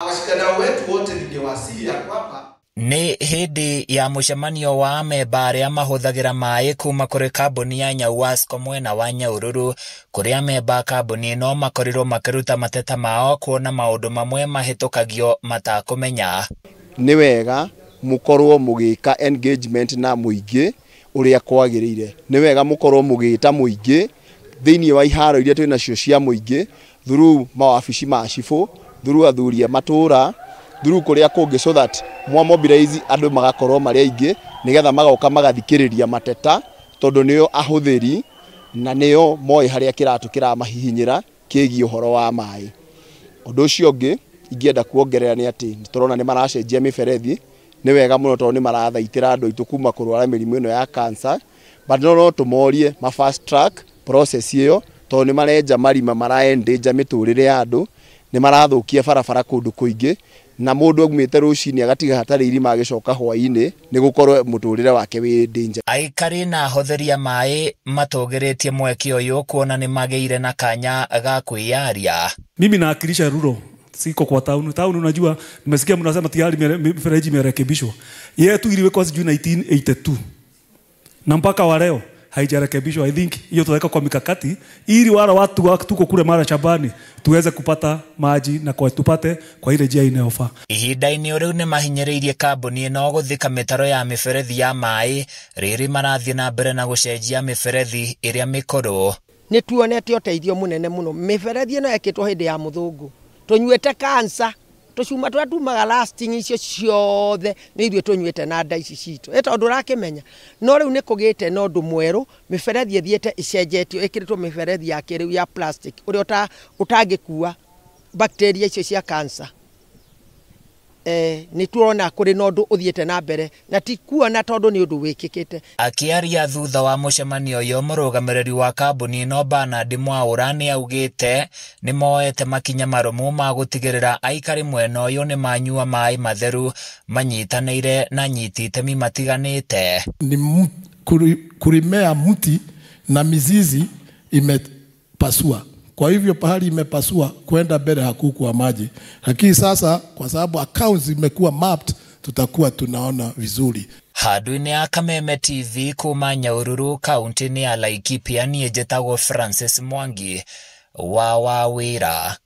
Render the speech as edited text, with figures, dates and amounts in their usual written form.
Washikadau wetu wote ningewasihi ya kwamba ni hindi ya mucemanio wa amemba aria mahuthagira mai kuma kuri kambuni ya Nyauwasco mwena wa Nyahururu, kuria amemba kambuni no makorirwo makiruta mateta mao kuona maundu mamwe mahitukagio matakumenya. Ni wega mukorwo mugika engagement na muingi uria kwagirire. Ni wega mukorwo mugita muingi thiini wa iharo iria twina cio cia muingi through mawabici ma cibũ, through athuri a matura, through kuria kungi, so that mwa mobilize andu magakorwo mari aingi nigetha magoka magathikiriria mateta tondu niyo ahuthiri na niyo moi haria kiratu kiramahihinyira kigi uhoro wa mai. Undu ucio ungi ingienda kuongerera ni ati turona ni maracenjia miberethi. Ni wega muno tondu ni marathaitira andu aitu kuma kurwara mirimu ino ya cancer, but no tumorie ma fast track process iyo tondu ni marenja marima maraendeja miturire ya andu, ni marathukia barabara kundu kuingi, na mundu agumite rucini agatiga hatari irima agicoka hwaini ni gukorwo muturire wake wi danger. Aikari na ahotheria mai matugiritie mweki uyu kuona ni mageire na kanya ga kwiyaria. Mimi naakilisha rural, siko kwa town. Town unajua nimesikia mnasema tayari mifereji imerekebishwa. Yetu iliwekwa sijui 1982. Na mpaka wa leo haijarekebishwa. I think hiyo tutaweka kwa mikakati ili wale watu tuko kule mara Shabani tuweze kupata maji na kwa tupate kwa ile njia inayofaa. Ihinda-ini riu ni mahinyiriirie kambuni ino guthika mitaro ya miberethi ya mai riri marathie na mbere na gucenjia miberethi iria mikuru. Ni tuonete uteithio munene muno. Miberethi ino yekitwo hindi ya muthungu tunyuete cancer, tucuma twa tumaga lasting icio ciothe ni ithuĩ tunyuete na nda ici citu tondu rakimenya no riu ni kugite no ndu mweru miberethi ithiete icenjetio ikiritwo miberethi ya kiriu ya plastic uria utangikua bacteria icio cia cancer. Ni tuona kuri no ndu uthiete na mbere na ti kuona tondu ni undu wikikite. Akiaria thutha wa mucemanio uyu murugamiriri wa kambuni no Bernard Mwaura ni augite ni moete makinya marumu ma gutigirira aikari mwena uyu ni manyua mai matheru manyitanire na nyiti itemi matiganite. Ni kurimea mti na mizizi imepasua. Kwa hivyo pahali imepasua kwenda mbele hakukuwa maji. Lakini sasa kwa sababu accounts zimekuwa mapped tutakuwa tunaona vizuri. Handũ-inĩ ya Kameme TV kuma Nyahururu kaunti-inĩ ya Laikipia, niĩ njĩtagwo Francis Mwangi wa Wawĩra.